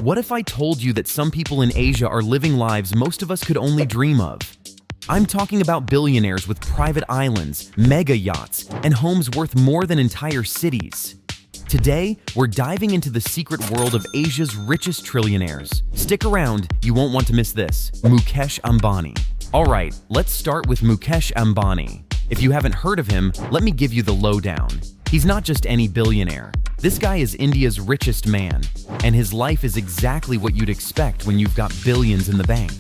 What if I told you that some people in Asia are living lives most of us could only dream of? I'm talking about billionaires with private islands, mega yachts, and homes worth more than entire cities. Today, we're diving into the secret world of Asia's richest trillionaires. Stick around, you won't want to miss this. Mukesh Ambani. Alright, let's start with Mukesh Ambani. If you haven't heard of him, let me give you the lowdown. He's not just any billionaire. This guy is India's richest man, and his life is exactly what you'd expect when you've got billions in the bank.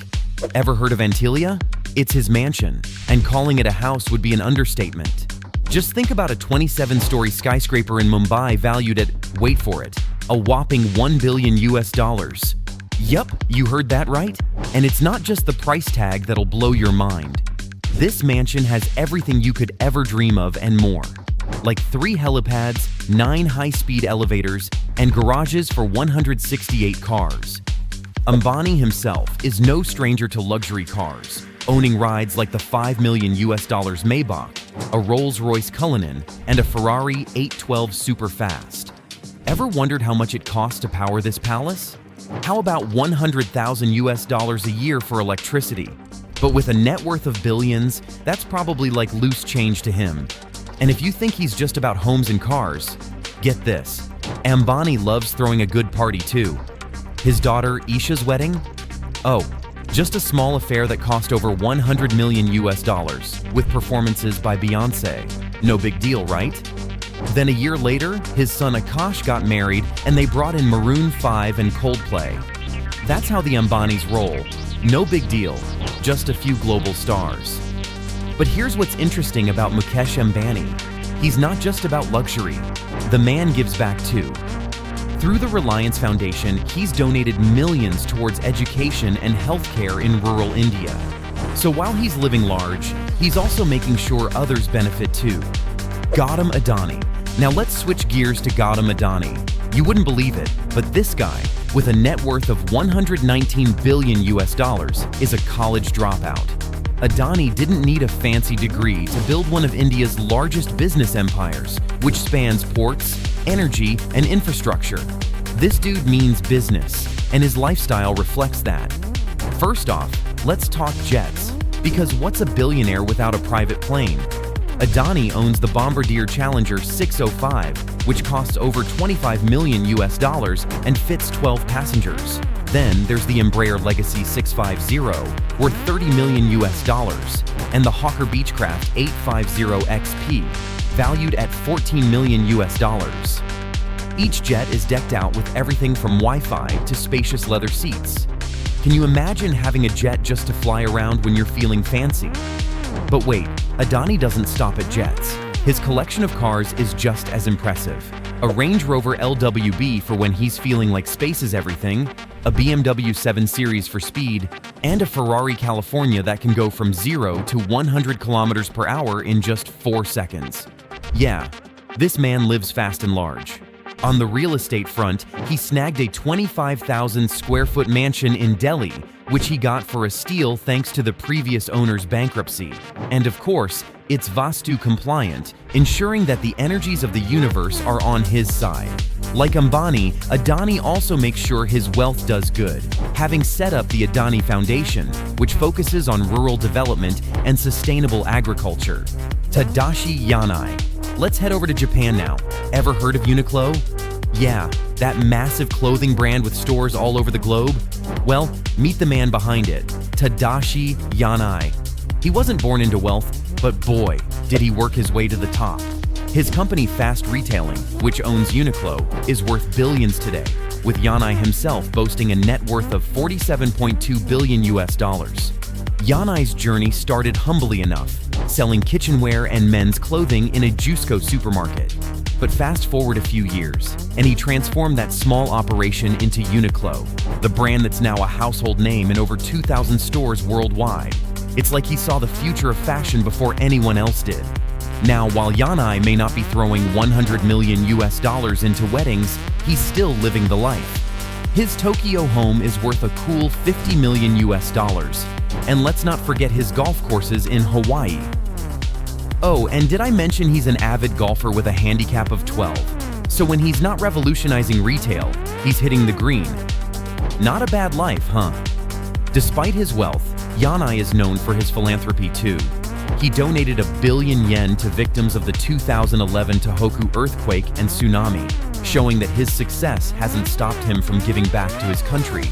Ever heard of Antilia? It's his mansion, and calling it a house would be an understatement. Just think about a 27-story skyscraper in Mumbai valued at, wait for it, a whopping $1 billion. Yup, you heard that right. And it's not just the price tag that'll blow your mind. This mansion has everything you could ever dream of and more. Like 3 helipads, 9 high-speed elevators, and garages for 168 cars. Ambani himself is no stranger to luxury cars, owning rides like the $5 million Maybach, a Rolls-Royce Cullinan, and a Ferrari 812 Superfast. Ever wondered how much it costs to power this palace? How about $100,000 a year for electricity? But with a net worth of billions, that's probably like loose change to him. And if you think he's just about homes and cars, get this, Ambani loves throwing a good party too. His daughter Isha's wedding? Oh, just a small affair that cost over $100 million with performances by Beyoncé. No big deal, right? Then a year later, his son Akash got married and they brought in Maroon 5 and Coldplay. That's how the Ambanis roll. No big deal, just a few global stars. But here's what's interesting about Mukesh Ambani. He's not just about luxury. The man gives back too. Through the Reliance Foundation, he's donated millions towards education and healthcare in rural India. So while he's living large, he's also making sure others benefit too. Gautam Adani. Now let's switch gears to Gautam Adani. You wouldn't believe it, but this guy, with a net worth of $119 billion is a college dropout. Adani didn't need a fancy degree to build one of India's largest business empires, which spans ports, energy, and infrastructure. This dude means business, and his lifestyle reflects that. First off, let's talk jets, because what's a billionaire without a private plane? Adani owns the Bombardier Challenger 605, which costs over $25 million and fits 12 passengers. Then there's the Embraer Legacy 650, worth $30 million, and the Hawker Beechcraft 850XP, valued at $14 million. Each jet is decked out with everything from Wi-Fi to spacious leather seats. Can you imagine having a jet just to fly around when you're feeling fancy? But wait, Adani doesn't stop at jets. His collection of cars is just as impressive. A Range Rover LWB for when he's feeling like space is everything, a BMW 7 Series for speed, and a Ferrari California that can go from 0 to 100 kilometers per hour in just 4 seconds. Yeah, this man lives fast and large. On the real estate front, he snagged a 25,000 square foot mansion in Delhi, which he got for a steal thanks to the previous owner's bankruptcy. And of course, it's Vastu compliant, ensuring that the energies of the universe are on his side. Like Ambani, Adani also makes sure his wealth does good, having set up the Adani Foundation, which focuses on rural development and sustainable agriculture. Tadashi Yanai. Let's head over to Japan now. Ever heard of Uniqlo? Yeah, that massive clothing brand with stores all over the globe? Well, meet the man behind it, Tadashi Yanai. He wasn't born into wealth, but boy, did he work his way to the top. His company Fast Retailing, which owns Uniqlo, is worth billions today, with Yanai himself boasting a net worth of $47.2 billion. Yanai's journey started humbly enough, selling kitchenware and men's clothing in a Jusco supermarket. But fast forward a few years, and he transformed that small operation into Uniqlo, the brand that's now a household name in over 2,000 stores worldwide. It's like he saw the future of fashion before anyone else did. Now, while Yanai may not be throwing $100 million into weddings, he's still living the life. His Tokyo home is worth a cool $50 million. And let's not forget his golf courses in Hawaii. Oh, and did I mention he's an avid golfer with a handicap of 12? So when he's not revolutionizing retail, he's hitting the green. Not a bad life, huh? Despite his wealth, Yanai is known for his philanthropy too. He donated 1 billion yen to victims of the 2011 Tohoku earthquake and tsunami, showing that his success hasn't stopped him from giving back to his country.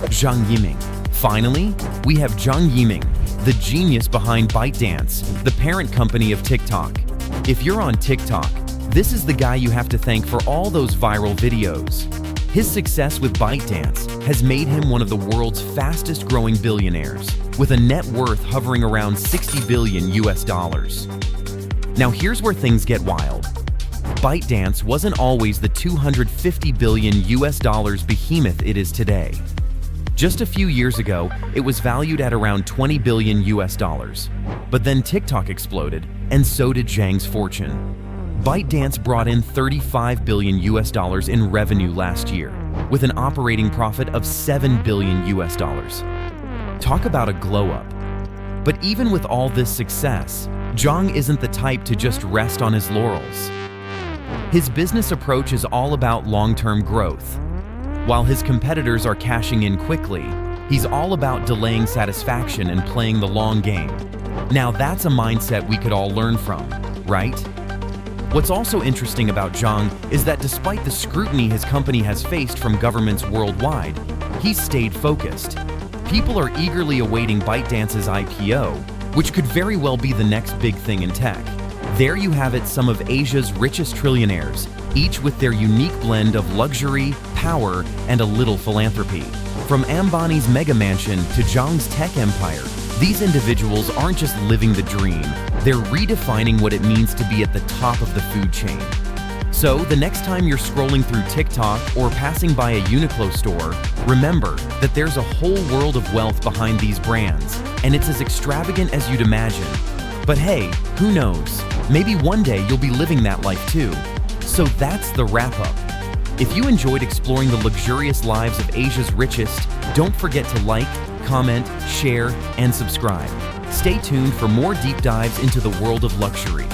Zhang Yiming. Finally, we have Zhang Yiming, the genius behind ByteDance, the parent company of TikTok. If you're on TikTok, this is the guy you have to thank for all those viral videos. His success with ByteDance has made him one of the world's fastest growing billionaires, with a net worth hovering around 60 billion US dollars. Now here's where things get wild. ByteDance wasn't always the 250 billion US dollars behemoth it is today. Just a few years ago, it was valued at around 20 billion US dollars. But then TikTok exploded, and so did Zhang's fortune. ByteDance brought in 35 billion US dollars in revenue last year, with an operating profit of 7 billion US dollars. Talk about a glow up. But even with all this success, Zhang isn't the type to just rest on his laurels. His business approach is all about long-term growth. While his competitors are cashing in quickly, he's all about delaying satisfaction and playing the long game. Now that's a mindset we could all learn from, right? What's also interesting about Zhang is that despite the scrutiny his company has faced from governments worldwide, he's stayed focused. People are eagerly awaiting ByteDance's IPO, which could very well be the next big thing in tech. There you have it, some of Asia's richest trillionaires, each with their unique blend of luxury, power, and a little philanthropy. From Ambani's mega mansion to Zhang's tech empire, these individuals aren't just living the dream, they're redefining what it means to be at the top of the food chain. So, the next time you're scrolling through TikTok or passing by a Uniqlo store, remember that there's a whole world of wealth behind these brands, and it's as extravagant as you'd imagine. But hey, who knows? Maybe one day you'll be living that life too. So that's the wrap-up. If you enjoyed exploring the luxurious lives of Asia's richest, don't forget to like, comment, share, and subscribe. Stay tuned for more deep dives into the world of luxury.